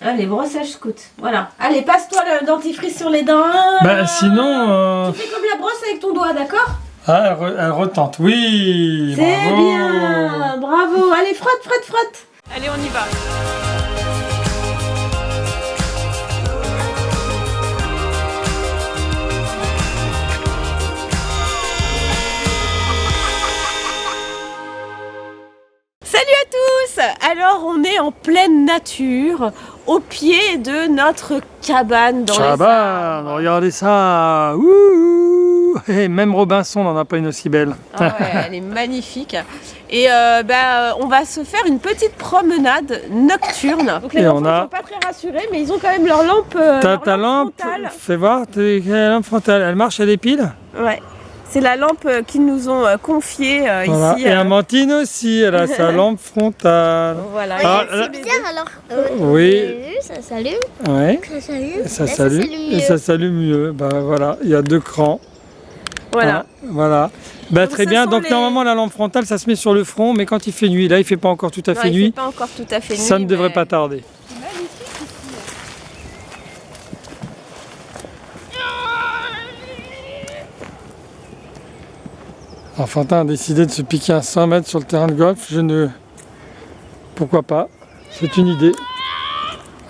Allez, brossage scout. Voilà. Allez, passe-toi le dentifrice sur les dents. Bah sinon... Tu fais comme la brosse avec ton doigt, d'accord? Ah, elle retente. Oui. C'est bravo. bien. Bravo. Allez, frotte, frotte, frotte. Allez, on y va. Salut à tous! Alors on est en pleine nature, au pied de notre cabane dans les Cabane, arbres. regardez ça. Ouh. Et même Robinson n'en a pas une aussi belle. Ah ouais, elle est magnifique. Et on va se faire une petite promenade nocturne. Donc les Et enfants on a- ne sont pas très rassurés, mais ils ont quand même leur lampe, Ta lampe, frontale. fais voir, la lampe frontale, elle marche, elle est pile. Ouais. C'est la lampe qu'ils nous ont confiée Voilà. ici. Et Amandine aussi, elle a sa lampe frontale. Voilà. Ah, Et là- c'est Bien alors. Oui. Ça s'allume. Ouais. Ça s'allume. Ça Là, s'allume. Et mieux. ça s'allume mieux. Bah voilà, il y a 2 crans. voilà. Ah, voilà. Bah, Donc, très ce bien. sont Donc les- normalement la lampe frontale ça se met sur le front, mais quand il fait nuit, là il fait pas encore tout à Non, fait il nuit, fait pas encore tout à fait nuit. ça ne devrait mais- pas tarder. Enfantin a décidé de se piquer à 100 mètres sur le terrain de golf. Pourquoi pas? C'est une idée.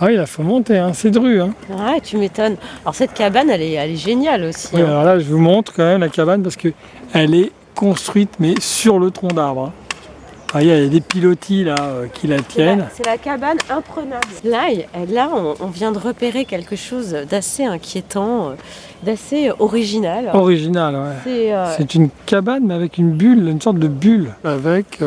Ah oui, il faut monter, hein. C'est dru. Hein. Ouais, tu m'étonnes. Alors cette cabane, elle est géniale aussi. Oui, hein. alors là, je vous montre quand même la cabane parce que elle est construite mais sur le tronc d'arbre. Hein. Ah, il y a des pilotis là qui la tiennent. C'est la cabane imprenable. Là, on vient de repérer quelque chose d'assez inquiétant, d'assez original. Original, ouais. C'est C'est une cabane mais avec une bulle, une sorte de bulle avec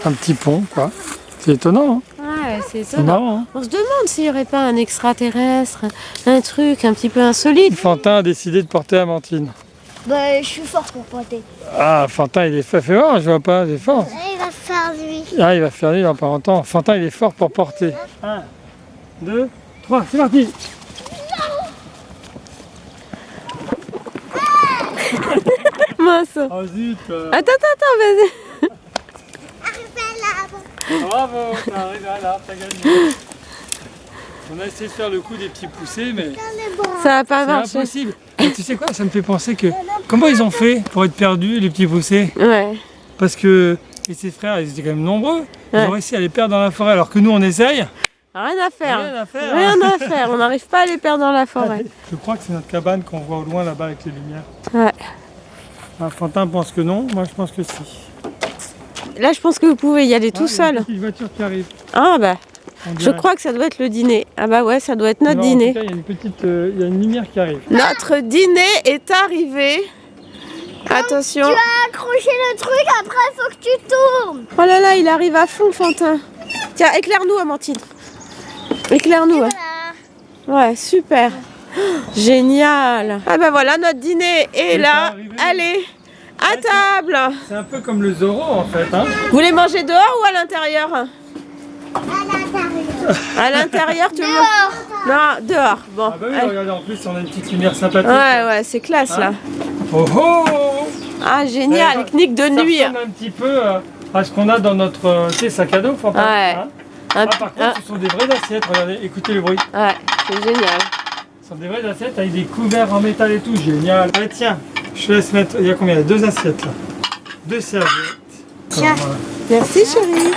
un petit pont, quoi. C'est étonnant, hein. ouais, c'est C'est étonnant. marrant. Hein. On se demande s'il n'y aurait pas un extraterrestre, un truc un petit peu insolite. Fantin a décidé de porter Amandine. Bah, je suis fort pour pointer. Ah, Fantin, il est fort. Fais voir, je vois pas, il est fort. Il va faire lui. Ah, il va faire lui dans pas longtemps. Fantin, il est fort pour porter. 1, 2, 3, c'est parti. Mince. Oh zut. Attends, vas-y. Bravo, t'es arrivé à l'arbre, t'as gagné. On a essayé de faire le coup des petits poussés, mais Ça va pas c'est marcher. impossible. Et tu sais quoi, ça me fait penser que... Comment ils ont fait pour être perdus, les petits poussés? Ouais. Parce que... Et ses frères, ils étaient quand même nombreux. Ils Ouais. ont réussi à les perdre dans la forêt, alors que nous, on essaye. Rien à faire. Rien à faire. Rien à faire. On n'arrive pas à les perdre dans la forêt. Je crois que c'est notre cabane qu'on voit au loin là-bas avec les lumières. Ouais. Ah, Fantin pense que non, moi je pense que si. Là, je pense que vous pouvez y aller tout Ah, il y a seul. une petite voiture qui arrive. Ah bah, on je dirait. crois que ça doit être le dîner. Ah bah ouais, ça doit être notre Non, en tout dîner. cas, il y a une petite, il y a une lumière qui arrive. Notre dîner est arrivé. Attention. Tu as accroché le truc, après il faut que tu tournes. Oh là là, il arrive à fond, Fantin. Tiens, éclaire-nous, Amandine. Éclaire-nous. Ouais. Voilà. Ouais, super. Oh, génial. Ah bah voilà, notre dîner est C'est là. arrivé. Allez, à table. C'est un peu comme le Zorro en fait. Hein. Vous voulez manger dehors ou à l'intérieur? À l'intérieur. À l'intérieur, tu veux Dehors. Non, dehors. Bon. Ah bah oui, allez. regardez, en plus on a une petite lumière sympathique. Ouais, c'est classe là. Oh oh. Ah, génial, Ouais, pique-nique de Ça nuit. ressemble un petit peu à ce qu'on a dans notre tu sais, sac à dos, Fantin. Ouais. Hein. Un- Ah, par contre, ce sont des vraies assiettes, regardez, écoutez le bruit. Ouais, c'est génial. Ce sont des vraies assiettes avec des couverts en métal et tout, génial. Allez, tiens, je te laisse mettre, il y a combien? Il y a 2 assiettes là. 2 serviettes. Tiens. Voilà. Merci, chérie.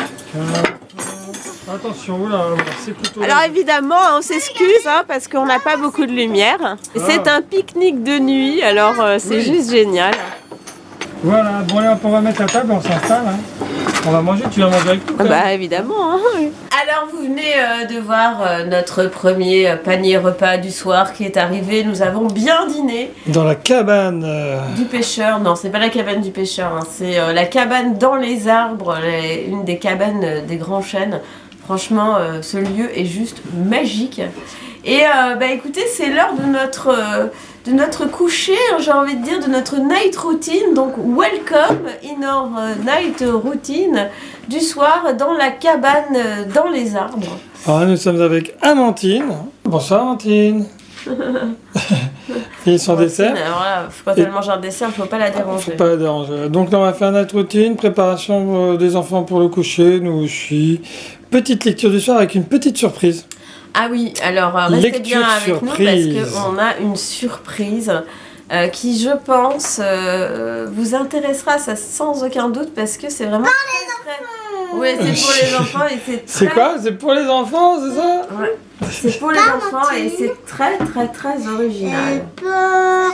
Attention, oula, c'est plutôt... Alors évidemment, on s'excuse hein, parce qu'on n'a pas beaucoup de lumière. C'est un pique-nique de nuit, alors c'est Oui. juste génial. Voilà, bon allez, on va mettre la table, on s'installe. Hein. On va manger, tu vas manger avec nous quand même. Bah évidemment. Hein, oui. Alors vous venez de voir notre premier panier repas du soir qui est arrivé. Nous avons bien dîné. Dans la cabane. Du pêcheur, non, c'est pas la cabane du pêcheur, hein, c'est la cabane dans les arbres, une des cabanes des grands chênes. Franchement, ce lieu est juste magique. Et bah écoutez, c'est l'heure de notre coucher, hein, j'ai envie de dire, de notre night routine. Donc, welcome in our night routine du soir dans la cabane dans les arbres. Alors, nous sommes avec Amandine. Bonsoir Amandine. Fini son dessert. Alors là, quand elle mange un dessert, il ne faut pas la déranger. Faut pas la déranger. Donc là, on va faire notre routine, préparation des enfants pour le coucher, nous aussi. Petite lecture du soir avec une petite surprise. Ah oui, alors restez Lecture bien avec surprise. nous parce qu'on a une surprise qui, je pense, vous intéressera, ça sans aucun doute, parce que c'est vraiment Oui, c'est pour les enfants et c'est C'est très... quoi? C'est pour les enfants, c'est ça? Ouais. C'est pour les enfants et c'est très très très original. Pour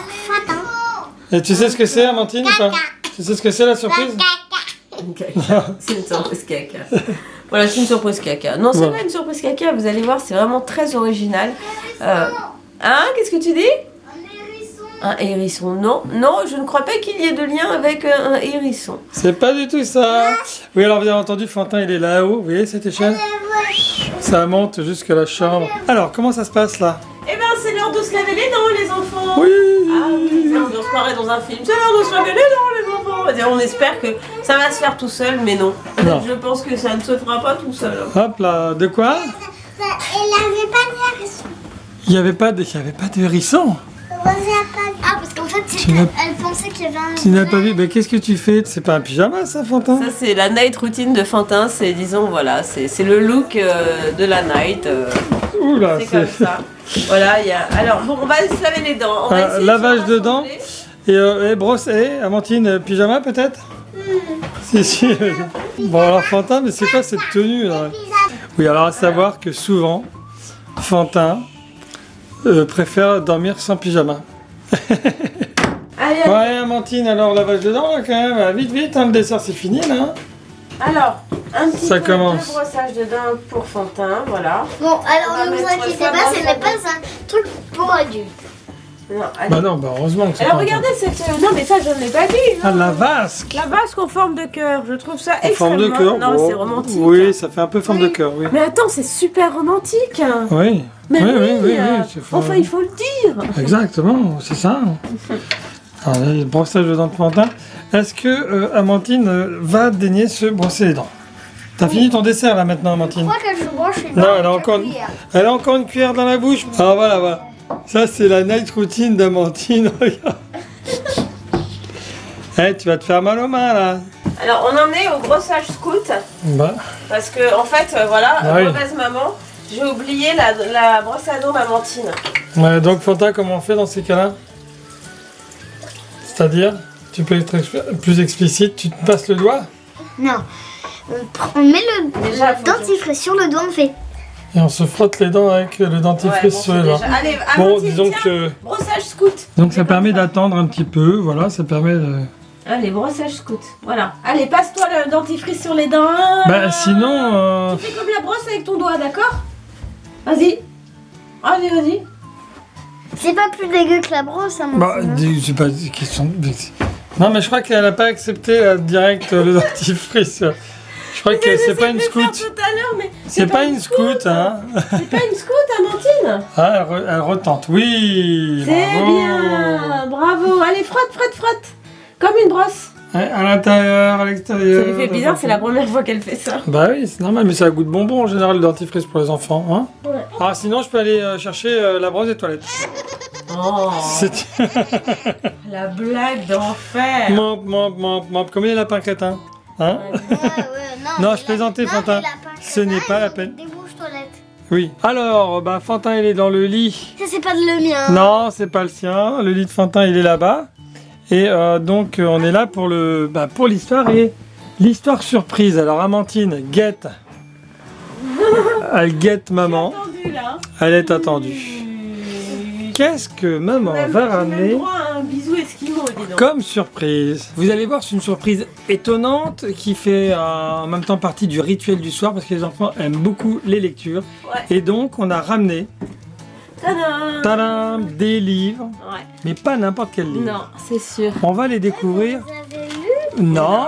Fatin. Et tu sais ce que c'est, Amandine, ou pas? Tu sais ce que c'est, la surprise? C'est une surprise caca. Voilà, c'est une surprise caca. Non, c'est Ouais. pas une surprise caca, vous allez voir, c'est vraiment très original. Hein, qu'est-ce que tu dis? Un hérisson. Non, non, je ne crois pas qu'il y ait de lien avec un hérisson. C'est pas du tout ça. Oui, alors vous avez entendu, Fantin, il est là-haut. Vous voyez cette échelle? Ça monte jusqu'à la chambre. Alors, comment ça se passe là? Eh ben, c'est l'heure de se laver les dents, les enfants. Oui. Ah oui, ça, on se croirait dans un film. C'est l'heure de se laver les dents, les enfants. Et on espère que ça va se faire tout seul, mais non. Non. Je pense que ça ne se fera pas tout seul. Hop là, de quoi? Elle n'avait pas de hérisson. Il n'y avait pas de hérisson. Ah, parce qu'en fait, Tu n'as- elle pensait qu'il y avait un. Tu n'as pas vu? Mais qu'est-ce que tu fais? C'est pas un pyjama ça, Fantin? Ça, c'est la night routine de Fantin. C'est, disons, voilà, c'est le look de la night. Oula, C'est comme ça. Voilà, il y a... Alors, bon, on va se laver les dents. On va essayer de lavage se de dents. rassembler. Et brosse, Amandine, pyjama peut-être? Si. Bon alors Fantin, mais c'est quoi cette tenue là? Oui, alors à savoir que souvent, Fantin préfère dormir sans pyjama. Allez, Bon allez Amandine, alors lavage de dents là quand même. Ah, vite, vite, hein, le dessert c'est fini là. alors, un petit Ça peu commence. de brossage de dents pour Fantin, voilà. Bon, On va alors ne vous mettre inquiétez ça pas, dans ce le n'est pas un truc pour adultes. Non, allez. Bah non, bah heureusement que c'est Alors pas regardez cette... Non mais ça je ne l'ai pas dit. Ah, la vasque La vasque en forme de cœur, je trouve ça en forme de extrêmement... cœur. Non, bon, c'est romantique. Oui, ça fait un peu forme de cœur, oui. Mais attends, c'est super romantique. Oui, Mais oui, oui, oui, c'est enfin, il faut le dire. Exactement, c'est ça. Alors, là, le brossage de dents de Fantin. Est-ce que Amandine va daigner se brosser les dents? T'as fini ton dessert là maintenant, Amandine? Je crois que je broche les Non, dents elle a avec encore, la cuillère. elle a encore une cuillère dans la bouche. Ah voilà, voilà. Ça c'est la night routine d'Amandine. Regarde. Eh, tu vas te faire mal aux mains là. Alors on en est au brossage scout. Bah, Parce que en fait, voilà, Ah oui. mauvaise maman, j'ai oublié la brosse à dents d'Amantine. ouais, donc Fantin, comment on fait dans ces cas-là? C'est-à-dire, tu peux être plus explicite, tu te passes le doigt Non. On met Déjà, le faut dentifrice sur le doigt, on fait. et on se frotte les dents avec le dentifrice Ouais, bon, sur les c'est doigts. déjà- Allez, Bon, Amantine, disons tiens, que... brossage scout. Donc ça permet d'attendre un petit peu, voilà, ça permet de... Allez, brossage scout. Voilà. Allez, passe-toi le dentifrice sur les dents. Bah sinon... Tu fais comme la brosse avec ton doigt, d'accord? Vas-y. Allez, vas-y. C'est pas plus dégueu que la brosse, hein, mon Bah, fils, hein. c'est pas une question... Non, mais je crois qu'elle n'a pas accepté direct le dentifrice. Je crois que c'est pas une J'essaie de le faire scout. tout à l'heure, mais C'est pas une scout, hein. c'est pas une scout, Amantine. Ah, elle retente, oui. C'est bravo. bien. Bravo. Allez, frotte, frotte, frotte. Comme une brosse. Ouais, à l'intérieur, à l'extérieur. Ça lui fait bizarre, c'est la première fois qu'elle fait ça. Bah oui, c'est normal, mais ça a goût de bonbon en général le dentifrice pour les enfants, hein. Ouais. Ah, sinon je peux aller chercher la brosse des toilettes. Oh, C'est... la blague d'enfer. Mop, mop, mop, mop, comme les lapins crétins. Hein? Ouais, Non, mais je plaisantais, non, Fantin. mais la pince Ce n'est là, pas la il peine. débouche toilette. Oui. Alors, bah, Fantin, il est dans le lit. Ça, c'est pas de le mien. Non, c'est pas le sien. Le lit de Fantin, il est là-bas. Et donc, on est là pour pour l'histoire et l'histoire surprise. Alors, Amandine guette. Elle guette maman. Attendu, là. Elle est attendue. Qu'est-ce que maman va J'ai même ramener droit à un bisou esquimau, dis donc. comme surprise? Vous allez voir, c'est une surprise étonnante qui fait en même temps partie du rituel du soir parce que les enfants aiment beaucoup les lectures. Ouais. Et donc, on a ramené Tadam. tadam, des livres, Ouais. mais pas n'importe quel livre. Non, c'est sûr. On va les découvrir. Vous avez lu? Non,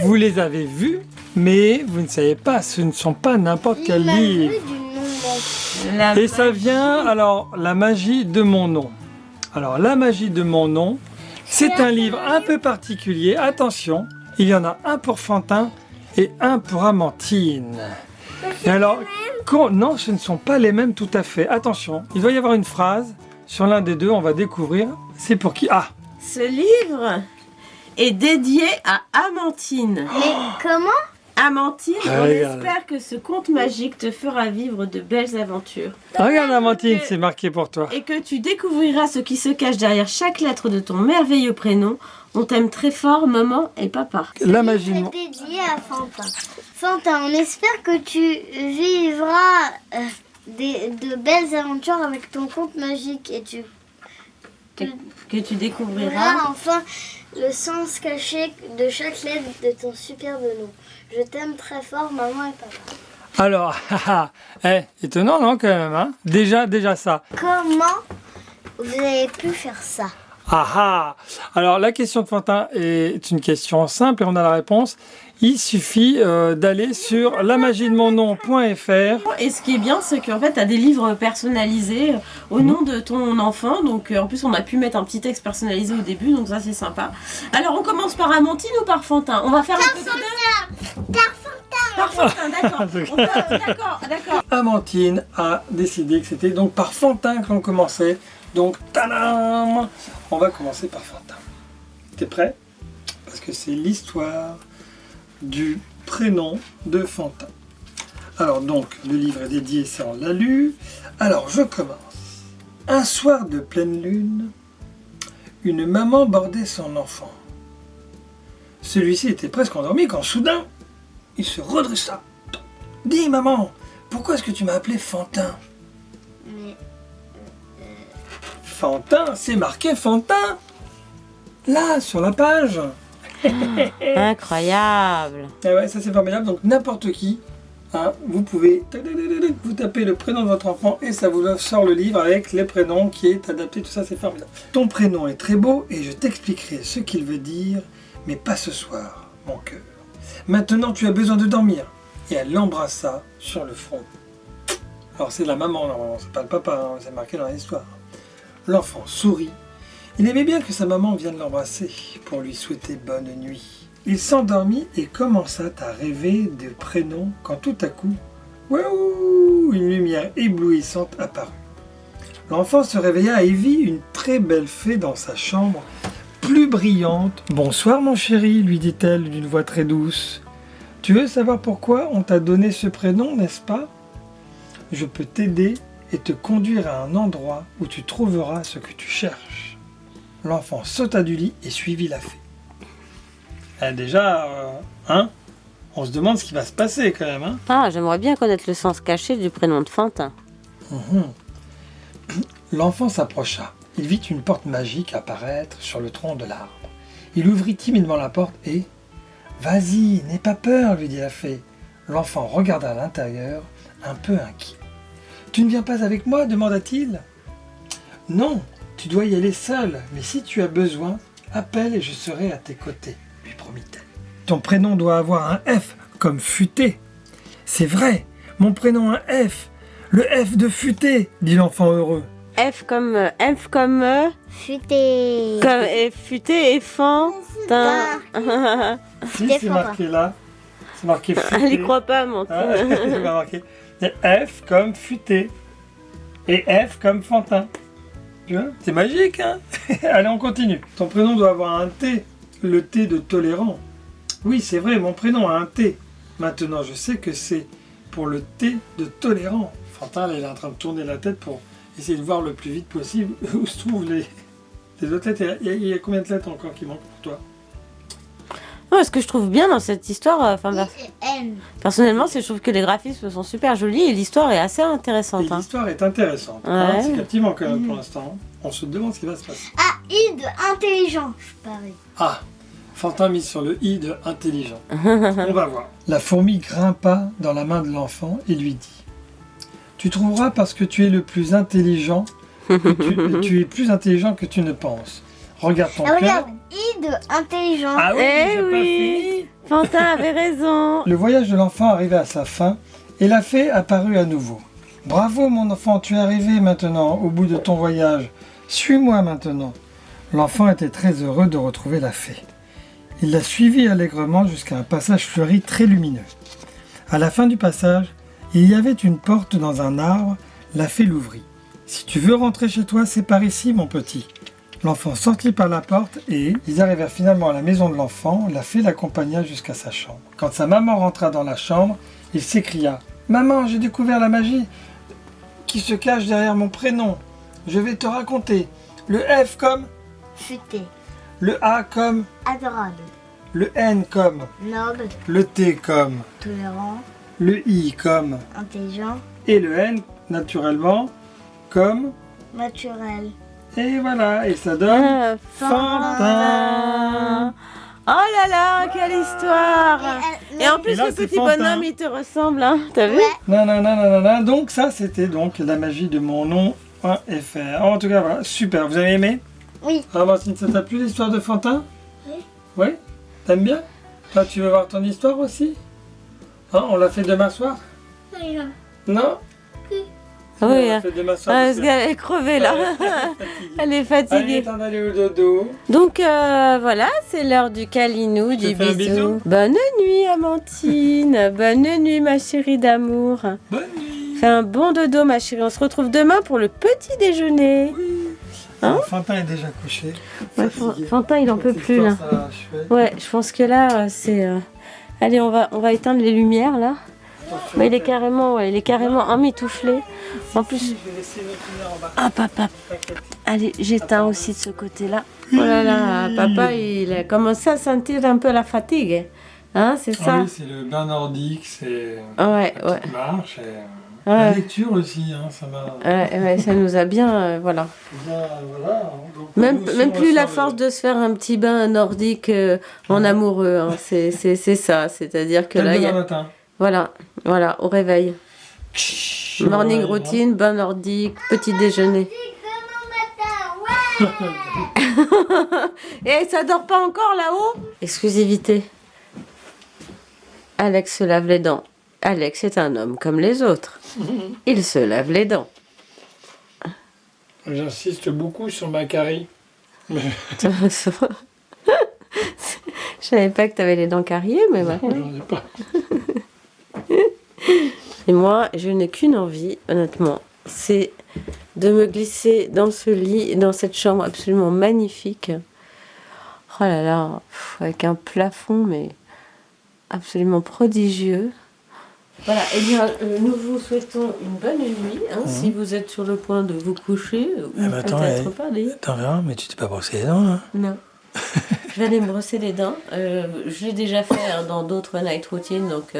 vous les avez vus, mais vous ne savez pas, ce ne sont pas n'importe quel Il m'a livre. vu du nom. La Et ça vient, alors, la magie de mon nom. Alors, la magie de mon nom, c'est un livre un peu particulier. Attention, il y en a un pour Fantin et un pour Amandine. Et alors, non, ce ne sont pas les mêmes tout à fait. Attention, il va y avoir une phrase sur l'un des deux, on va découvrir. C'est pour qui? Ah, Ce livre est dédié à Amantine. Mais comment? Amandine, on Regarde. espère que ce conte magique te fera vivre de belles aventures. Regarde Amandine, que- c'est marqué pour toi. Et que tu découvriras ce qui se cache derrière chaque lettre de ton merveilleux prénom. On t'aime très fort, maman et papa. La magie de C'est mon... dédié à Fantin. Fantin, on espère que tu vivras de belles aventures avec ton conte magique et tu Que tu découvriras. verras enfin le sens caché de chaque lettre de ton superbe nom. Je t'aime très fort, maman et papa. Alors, étonnant non quand même, hein? Déjà ça. Comment vous avez pu faire ça? Alors la question de Fantin est une question simple et on a la réponse. Il suffit d'aller sur lamagidemonnom.fr. Et ce qui est bien, c'est qu'en fait, tu as des livres personnalisés au nom de ton enfant. Donc, en plus, on a pu mettre un petit texte personnalisé au début. Donc, ça, c'est sympa. Alors, on commence par Amandine ou par Fantin? On va faire un peu de deux. Par Fantin, d'accord. D'accord. Amandine a décidé que c'était donc par Fantin qu'on commençait. Donc, tadam! On va commencer par Fantin. T'es prêt? Parce que c'est l'histoire du prénom de Fantin. Alors donc, le livre est dédié, ça on l'a lu. Alors, je commence. Un soir de pleine lune, une maman bordait son enfant. Celui-ci était presque endormi quand soudain, il se redressa. Dis maman, pourquoi est-ce que tu m'as appelé Fantin? Mais Fantin, c'est marqué Fantin. Là, sur la page. Incroyable. Ah ouais, ça c'est formidable. Donc n'importe qui, hein, vous pouvez vous taper le prénom de votre enfant et ça vous sort le livre avec les prénoms qui est adapté. Tout ça, c'est formidable. Ton prénom est très beau et je t'expliquerai ce qu'il veut dire, mais pas ce soir, mon cœur. Maintenant, tu as besoin de dormir. Et elle l'embrassa sur le front. Alors c'est la maman, normalement, c'est pas le papa, hein, c'est marqué dans l'histoire. L'enfant sourit. Il aimait bien que sa maman vienne l'embrasser pour lui souhaiter bonne nuit. Il s'endormit et commença à rêver de prénoms quand tout à coup, waouh, une lumière éblouissante apparut. L'enfant se réveilla et vit une très belle fée dans sa chambre, plus brillante. « Bonsoir mon chéri », lui dit-elle d'une voix très douce. « Tu veux savoir pourquoi on t'a donné ce prénom, n'est-ce pas? Je peux t'aider et te conduire à un endroit où tu trouveras ce que tu cherches. » L'enfant sauta du lit et suivit la fée. Déjà, on se demande ce qui va se passer quand même. Hein. Ah, j'aimerais bien connaître le sens caché du prénom de Fantin. L'enfant s'approcha. Il vit une porte magique apparaître sur le tronc de l'arbre. Il ouvrit timidement la porte et... « Vas-y, n'aie pas peur, lui dit la fée. » L'enfant regarda à l'intérieur, un peu inquiet. « Tu ne viens pas avec moi ?» demanda-t-il. « Non, tu dois y aller seul, mais si tu as besoin, appelle et je serai à tes côtés, lui promit-elle. « Ton prénom doit avoir un F, comme futé. »« C'est vrai, mon prénom a un F, le F de futé, dit l'enfant heureux. » F comme futé. comme futé et Fantin. Si, Des c'est fois marqué là. C'est marqué futé. Elle y croit pas, mon Ah, c'est pas marqué. Et F comme futé. Et F comme Fantin. Tu vois, c'est magique, hein. Allez, on continue. Ton prénom doit avoir un T. Le T de tolérant. Oui, c'est vrai, mon prénom a un T. Maintenant, je sais que c'est pour le T de tolérant. Fantin, là, il est en train de tourner la tête pour essayer de voir le plus vite possible où se trouvent les autres lettres. Il y a combien de lettres encore qui manquent pour toi? Non, ce que je trouve bien dans cette histoire, N. personnellement, c'est que je trouve que les graphismes sont super jolis et l'histoire est assez Et intéressante. Hein. l'histoire est intéressante. Ouais. Hein, c'est captivant quand même pour l'instant. On se demande ce qui va se passer. Ah, I de intelligent, je parie. Ah, Fantin mise sur le i de intelligent. On va voir. La fourmi grimpa dans la main de l'enfant et lui dit: Tu trouveras parce que tu es le plus intelligent, tu es plus intelligent que tu ne penses. Regarde ton Ah, cœur. regarde, I de intelligent. Ah oui, Eh j'ai pas oui. fini. Fantin avait raison. Le voyage de l'enfant arrivait à sa fin et la fée apparut à nouveau. Bravo mon enfant, tu es arrivé maintenant au bout de ton voyage. Suis-moi maintenant. L'enfant était très heureux de retrouver la fée. Il la suivit allègrement jusqu'à un passage fleuri très lumineux. À la fin du passage, il y avait une porte dans un arbre. La fée l'ouvrit. Si tu veux rentrer chez toi, c'est par ici, mon petit. L'enfant sortit par la porte et ils arrivèrent finalement à la maison de l'enfant. La fée l'accompagna jusqu'à sa chambre. Quand sa maman rentra dans la chambre, il s'écria « Maman, j'ai découvert la magie qui se cache derrière mon prénom. Je vais te raconter. Le F comme Futé. le A comme Adorable. le N comme Noble. le T comme Tolérant. le I comme Intelligent. et le N naturellement comme Naturel. et voilà et ça donne Fantin. Oh là là, quelle histoire! Et en plus, Et là, le c'est petit Fantin. bonhomme, il te ressemble, hein? T'as vu? Ouais. Nanana. Donc ça c'était donc la magie de mon nom.fr. En tout cas voilà, super, vous avez aimé? Oui. Ah Martine, ça t'a plu l'histoire de Fantin? Oui. Oui? T'aimes bien? Toi tu veux voir ton histoire aussi? Hein, on l'a fait demain soir? Non? On Oui. l'a fait demain soir. Ah, parce parce qu'elle est crevée là. Elle est fatiguée. Allez, t'en allais au dodo. Donc voilà, c'est l'heure du câlinou, Je te du fais un bisou. bisou. Bonne nuit, Amandine. Bonne nuit, ma chérie d'amour. Bonne nuit. Fais un bon dodo, ma chérie. On se retrouve demain pour le petit déjeuner. Hein? Fantin est déjà couché. Ouais, Fatigué. Fantin, il en peut Cette plus là. histoire, ça l'a achevé. Ouais, je pense que là, c'est. Allez, on va éteindre les lumières là. Mais il est carrément emmitouflé. En plus. Je vais laisser notre lumière en bas. Ah, papa. T'inquiète. Allez, j'éteins aussi de ce côté-là. Oh là là, papa, il a commencé à sentir un peu la fatigue. Hein, c'est ça? Ah oui, c'est le bain nordique, c'est Ouais, la ouais. petite marche. Et... La Ouais. lecture aussi, hein, ça m'a Ouais, ça nous a bien, voilà. bien, voilà. Hein. Donc, Même nous aussi, plus on la ressent force de se faire un petit bain nordique en amoureux. Hein. C'est ça, c'est-à-dire que Quel là, il y demain a... matin. Voilà, au réveil. Morning Ouais, routine, bain nordique, petit déjeuner. Et ça dort pas encore là-haut? Exclusivité. Alex se lave les dents. Alex est un homme comme les autres. Il se lave les dents. J'insiste beaucoup sur ma carie. Je savais pas que tu avais les dents carriées, mais maintenant. J'en ai pas. Et moi, je n'ai qu'une envie, honnêtement, c'est de me glisser dans ce lit, dans cette chambre absolument magnifique. Oh là là, avec un plafond, mais absolument prodigieux. Voilà, et bien, nous vous souhaitons une bonne nuit, hein, si vous êtes sur le point de vous coucher, ou peut-être pas d'ailleurs. Attends, rien, mais tu t'es pas brossé les dents là? Non. Je vais aller me brosser les dents. Je l'ai déjà fait dans d'autres night routines, donc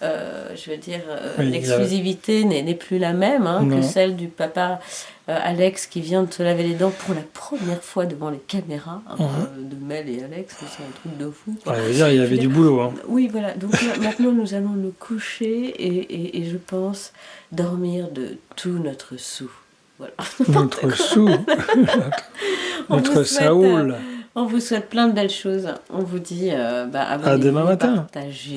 je veux dire, Oui, l'exclusivité n'est plus la même que Non. celle du papa Alex qui vient de se laver les dents pour la première fois devant les caméras de Mel et Alex. C'est un truc de fou. Quoi. Ouais, je veux dire, il y avait du boulot. Hein. Oui, voilà. Donc là, maintenant, nous allons nous coucher et je pense dormir de tout notre sou. Voilà. Notre sou, On notre vous souhaite, Saoul. On vous souhaite plein de belles choses. On vous dit abonnez-vous, À demain matin. partagez,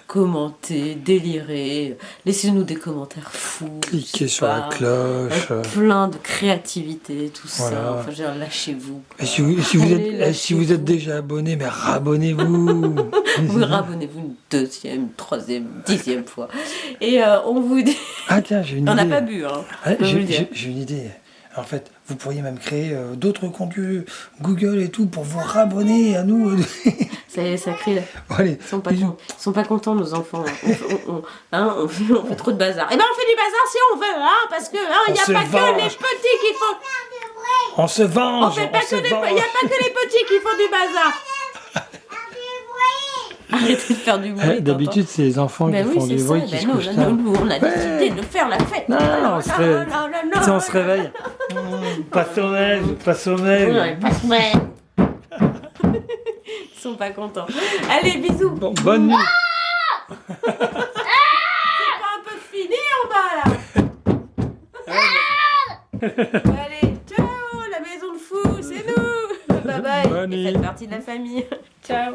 commentez, délirez. Laissez-nous des commentaires fous. Cliquez je sais sur la pas, cloche. avec plein de créativité, tout Voilà. ça. Enfin, je veux dire, lâchez-vous. Et si vous Allez, êtes lâchez-vous. déjà abonné, mais rabonnez-vous. Vous rabonnez-vous une deuxième, troisième, 10e fois. Et on vous dit... Ah tiens, j'ai une On idée. n'a pas bu, hein. Ouais, je peux vous le dire. j'ai une idée. En fait, vous pourriez même créer d'autres comptes Google et tout pour vous rabonner à nous. Ça crie là. Bon, allez, Ils sont bisous. sont pas contents, nos enfants. On fait trop de bazar. Eh ben, on fait du bazar si on veut, hein, parce que il n'y a On se pas que venge. les petits qui font... On se venge. On fait pas que les... Il n'y a pas que les petits qui font du bazar. Arrêtez de faire du bruit. D'habitude, c'est les enfants Ben qui oui, font c'est du ça. bruit, qui Ben se non, couchent non, tard. nous, on a Ouais. décidé de faire la fête. Non, on se réveille. non. Tiens, on se réveille. Pas sommeil. Ouais, pas sommeil. Ils sont pas contents. Allez, bisous. Bon, bonne nuit. C'est pas un peu fini en bas là. Allez, ciao, la maison de fou, c'est nous. Bye bye. Bonne Et nuit. faites partie de la famille. Ciao.